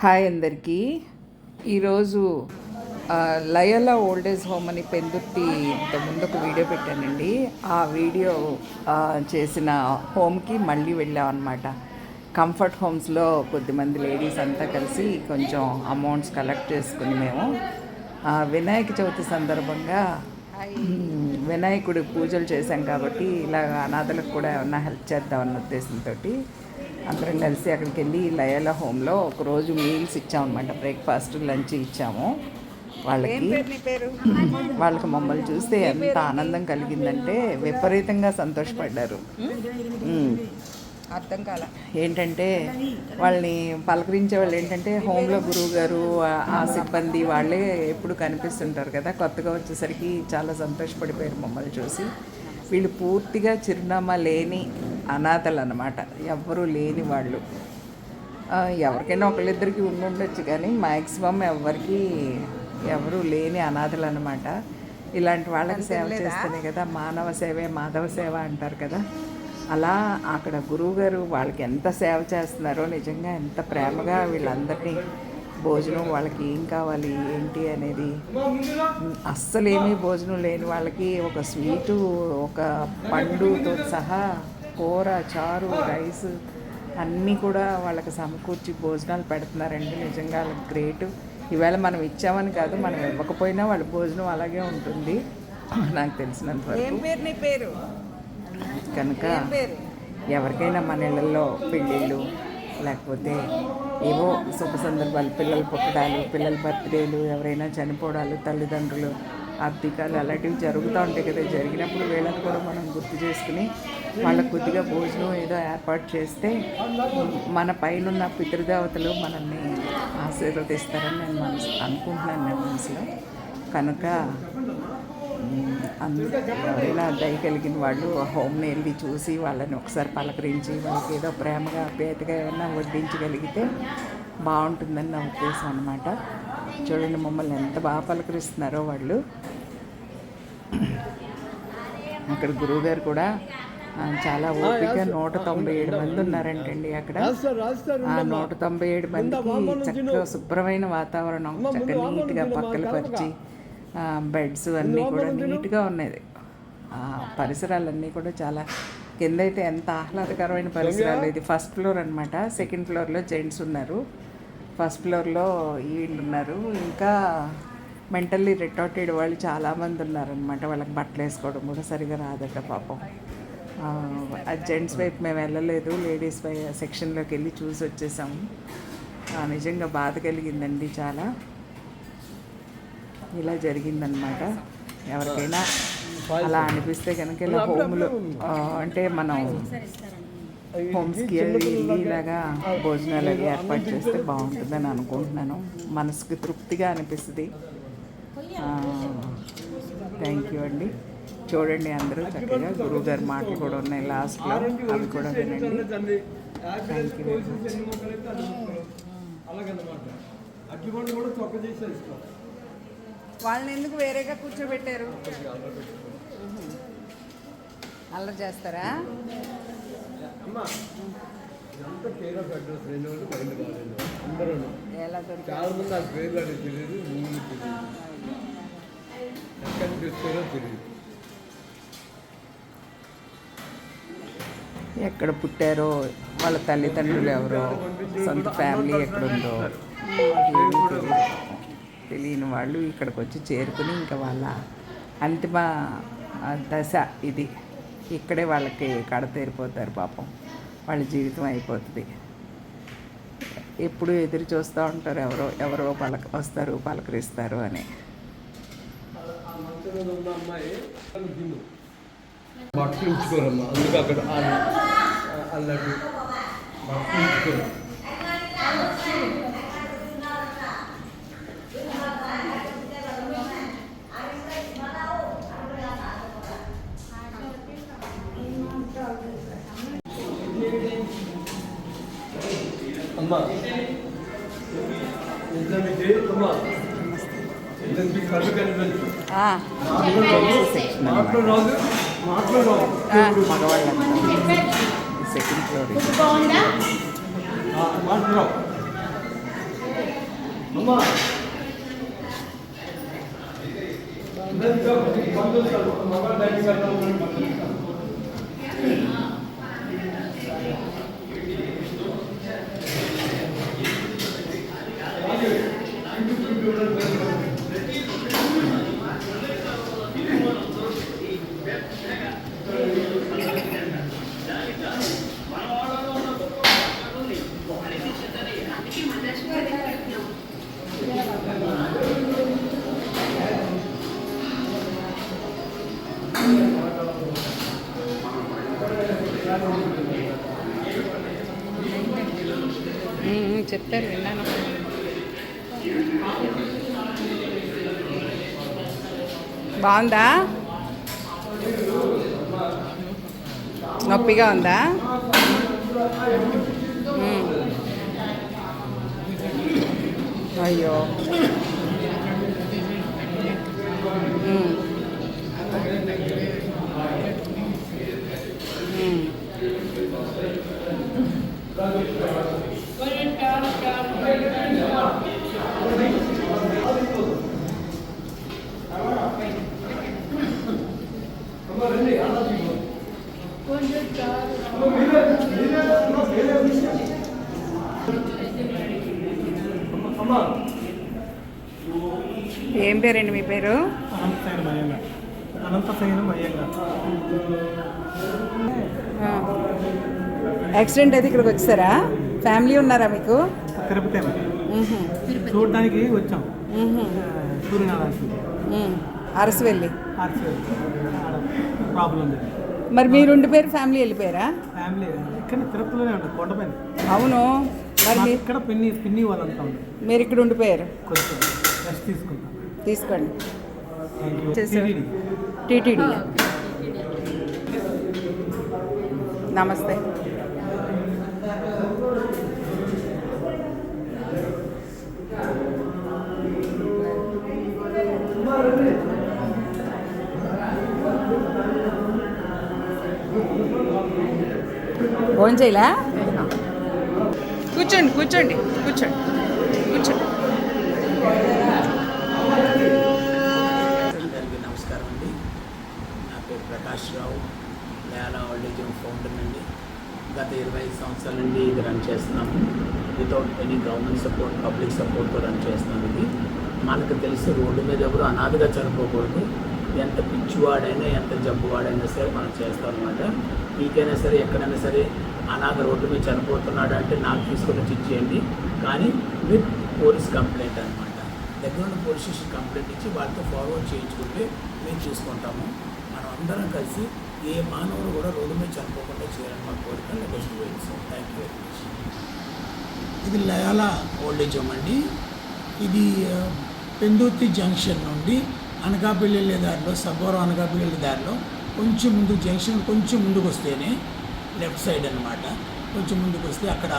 Hi అందరికీ. ఈరోజు Loyola old age home అని పెందుర్తి ఇంతకుముందు ఒక వీడియో పెట్టానండి. ఆ వీడియో చేసిన హోమ్కి మళ్ళీ వెళ్ళాం అనమాట. కంఫర్ట్ హోమ్స్లో కొద్దిమంది లేడీస్ అంతా కలిసి కొంచెం అమౌంట్స్ కలెక్ట్ చేసుకుని మేము వినాయక చవితి సందర్భంగా వినాయకుడి పూజలు చేశాం కాబట్టి ఇలా అనాథలకు కూడా ఏమన్నా హెల్ప్ చేద్దామన్న ఉద్దేశంతో అందరం కలిసి అక్కడికి వెళ్ళి లయోలా హోమ్లో ఒకరోజు మీల్స్ ఇచ్చామన్నమాట. బ్రేక్ఫాస్ట్ లంచ్ ఇచ్చాము వాళ్ళకి మమ్మల్ని చూస్తే ఎంత ఆనందం కలిగిందంటే విపరీతంగా సంతోషపడ్డారు. అర్థం కాల ఏంటంటే వాళ్ళని పలకరించే వాళ్ళు ఏంటంటే హోమ్లో గురువు గారు ఆ సిబ్బంది వాళ్ళే ఎప్పుడు కనిపిస్తుంటారు కదా. కొత్తగా వచ్చేసరికి చాలా సంతోషపడిపోయారు మమ్మల్ని చూసి. వీళ్ళు పూర్తిగా చిరునామా లేని అనాథలు అన్నమాట, ఎవ్వరూ లేని వాళ్ళు. ఎవరికైనా ఒకళ్ళిద్దరికి ఉండొచ్చు కానీ మ్యాక్సిమం ఎవరు లేని అనాథలు అన్నమాట. ఇలాంటి వాళ్ళకి సేవ చేస్తేనే కదా మానవ సేవే మాధవ సేవ అంటారు కదా. అలా అక్కడ గురువుగారు వాళ్ళకి ఎంత సేవ చేస్తున్నారో, నిజంగా ఎంత ప్రేమగా వీళ్ళందరినీ భోజనం వాళ్ళకి ఏం కావాలి ఏంటి అనేది, అస్సలు ఏమీ భోజనం లేని వాళ్ళకి ఒక స్వీటు ఒక పండుతో సహా కూర చారు రైస్ అన్నీ కూడా వాళ్ళకి సమకూర్చి భోజనాలు పెడుతున్నారండి. నిజంగా వాళ్ళకి గ్రేట్. ఈవేళ మనం ఇచ్చామని కాదు, మనం ఇవ్వకపోయినా వాళ్ళ భోజనం అలాగే ఉంటుంది నాకు తెలిసినంత వరకు. కనుక ఎవరికైనా మన ఇళ్ళల్లో పెళ్ళిళ్ళు లేకపోతే ఏవో శుభ సందర్భాలు, పిల్లలు పుట్టడాలు, పిల్లల బర్త్డేలు, ఎవరైనా చనిపోవడాలు, తల్లిదండ్రులు ఆర్థికాలు అలాంటివి జరుగుతూ ఉంటాయి కదా. జరిగినప్పుడు వీళ్ళని కూడా మనం గుర్తు చేసుకుని వాళ్ళకు కొద్దిగా భోజనం ఏదో ఏర్పాటు చేస్తే మన పైన పితృదేవతలు మనల్ని ఆశీర్వదిస్తారని నేను అనుకుంటున్నాను నేను మనసులో. కనుక ఎవరైనా దయ కలిగిన వాళ్ళు హోమ్ని వెళ్ళి చూసి వాళ్ళని ఒకసారి పలకరించి వాళ్ళకి ఏదో ప్రేమగా పేదగా ఏమన్నా వడ్డించగలిగితే బాగుంటుందని నా ఉద్దేశం అన్నమాట. చూడండి మమ్మల్ని ఎంత బాగా పలకరిస్తున్నారో వాళ్ళు. అక్కడ గురువుగారు కూడా చాలా ఓపిక 197 మంది ఉన్నారంటండి అక్కడ. ఆ 197 మందికి చక్కగా శుభ్రమైన వాతావరణం, చక్కగా నీట్గా పక్కలు పరిచి బెడ్స్ అన్నీ కూడా నీట్గా ఉన్నాయి. పరిసరాలన్నీ కూడా చాలా కింద అయితే ఎంత ఆహ్లాదకరమైన పరిసరాలు. ఇది ఫస్ట్ ఫ్లోర్ అనమాట. సెకండ్ ఫ్లోర్లో జెంట్స్ ఉన్నారు, ఫస్ట్ ఫ్లోర్లో వీళ్ళు ఉన్నారు. ఇంకా మెంటల్లీ రిటార్టెడ్ వాళ్ళు చాలామంది ఉన్నారనమాట. వాళ్ళకి బట్టలు వేసుకోవడం కూడా సరిగా రాదట పాపం. ఆ జెంట్స్ వైపు మేము వెళ్ళలేదు, లేడీస్ సెక్షన్లోకి వెళ్ళి చూసి వచ్చేసాము. నిజంగా బాధ కలిగిందండి చాలా. ఇలా జరిగిందనమాట. ఎవరికైనా అలా అనిపిస్తే కనుక ఇలా హోమ్లో అంటే మనం హోమ్స్కి వెళ్ళి ఇలాగా భోజనాలు అవి ఏర్పాటు చేస్తే బాగుంటుందని అనుకుంటున్నాను. మనసుకి తృప్తిగా అనిపిస్తుంది. థ్యాంక్ యూ అండి. చూడండి అందరూ చక్కగా గురువుగారి మాటలు కూడా ఉన్నాయి లాస్ట్లో, అవి కూడా వినండి. Thank you very much. వాళ్ళని ఎందుకు వేరేగా కూర్చోబెట్టారు? అల్లరి చేస్తారా? ఎలా ఎక్కడ పుట్టారో, వాళ్ళ తల్లిదండ్రులు ఎవరో, సొంత ఫ్యామిలీ ఎక్కడుందో తెలియని వాళ్ళు ఇక్కడికి వచ్చి చేరుకుని ఇంకా వాళ్ళ అంతిమ దశ ఇది. ఇక్కడే వాళ్ళకి కడతేరిపోతారు పాపం. వాళ్ళ జీవితం అయిపోతుంది. ఎప్పుడు ఎదురు చూస్తూ ఉంటారు ఎవరో వస్తారు పలకరిస్తారు అని. మగవాళ్ళ సెకండ్ ఫ్లోర్. చెప్పారు విన్నాను. బాగుందా? నొప్పిగా ఉందా? అయ్యో. ఏం పేరండి మీ పేరు? యాక్సిడెంట్ అయితే ఇక్కడికి వచ్చారా? ఫ్యామిలీ ఉన్నారా మీకు? తిరుపతి చూడడానికి వచ్చాం. అరసవెల్లి ప్రాబ్లం ఉంది. మరి మీరు ఉండిపోయారు, ఫ్యామిలీ వెళ్ళిపోయారా? ఫ్యామిలీ ఇక్కడ తిరుపతిలోనే ఉంటుంది, కొండపైన. అవును. మరి ఇక్కడ పిన్ని వాళ్ళంతా ఉంది. మీరు ఇక్కడ ఉండిపోయారు. కొంచెం రెస్ట్ తీసుకుంటాం. తీసుకోండి. TTD. టీటీడీ. నమస్తే. ఫోన్ చేయలా? కూర్చోండి కూర్చోండి కూర్చోండి కూర్చోండి. అందరికీ నమస్కారం అండి. నా పేరు ప్రకాష్ రావు, లయాలా ఓల్డేజ్ హోమ్ ఫౌండర్ అండి. గత 25 సంవత్సరాల నుండి ఇది రన్ చేస్తున్నాము. Without any government support, public సపోర్ట్తో రన్ చేస్తున్నాం. ఇది మనకు తెలిసి రోడ్డు మీద ఎవరు అనాథగా చనిపోకూడదు. ఎంత పిచ్చివాడైనా ఎంత జబ్బువాడైనా సరే మనం చేస్తాం అనమాట. మీకైనా సరే ఎక్కడైనా సరే అనాథ రోడ్డు మీద చనిపోతున్నాడు అంటే నాకు తీసుకొని వచ్చి ఇచ్చేయండి, కానీ విత్ పోలీస్ కంప్లైంట్ అనమాట. దగ్గర ఉన్న పోలీస్ స్టేషన్ కంప్లైంట్ ఇచ్చి వాళ్ళతో ఫార్వర్డ్ చేయించుకుంటే మేము చూసుకుంటాము. మనం అందరం కలిసి ఏ మానవుడు కూడా రోడ్డు మీద చనిపోకుండా చేయాలని మా కోరిక. నెక్స్ట్ వేయించాం. Thank you very much. ఇది లయాలా ఓల్డేజ్ హోమ్ అండి. ఇది పెందుర్తి జంక్షన్ నుండి అనకాపల్లి వెళ్ళే దారిలో, సబ్బవరం అనకాపల్లి వెళ్ళే దారిలో కొంచెం ముందు, జంక్షన్ కొంచెం ముందుకు వస్తేనే లెఫ్ట్ సైడ్ అనమాట. కొంచెం ముందుకు వస్తే అక్కడ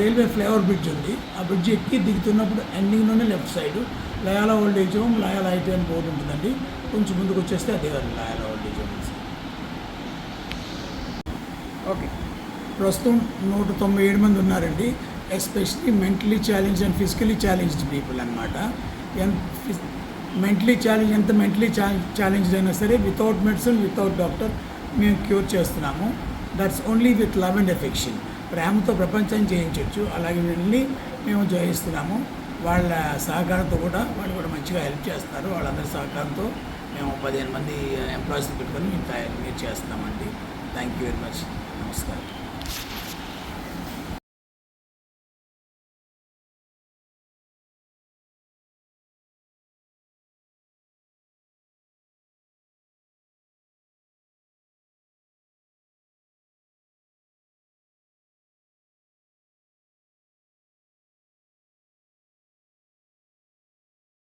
రైల్వే ఫ్లైఓవర్ బ్రిడ్జ్ ఉంది. ఆ బ్రిడ్జ్ ఎక్కి దిగుతున్నప్పుడు ఎండింగ్లోనే left side Loyola old age home, Loyola IT అని బోర్డు ఉంటుందండి. కొంచెం ముందుకు వచ్చేస్తే అదే కాదు లయాలా ఓల్డేజ్ హోమ్. ఓకే. ప్రస్తుతం 197 మంది ఉన్నారండి. Especially mentally challenge and physically challenged people అనమాట. మెంటలీ ఛాలెంజ్డ్ అయినా సరే వితౌట్ మెడిసిన్, వితౌట్ డాక్టర్ మేము క్యూర్ చేస్తున్నాము. That's only with love and affection. ప్రేమతో ప్రపంచాన్ని జయించవచ్చు. అలాగే వెళ్ళి మేము జయిస్తున్నాము. వాళ్ళ సహకారంతో కూడా వాళ్ళు కూడా మంచిగా హెల్ప్ చేస్తారు. వాళ్ళందరి సహకారంతో మేము 15 మంది ఎంప్లాయీస్ని పెట్టుకొని మేము చేస్తున్నామండి. Thank you very much. నమస్కారం.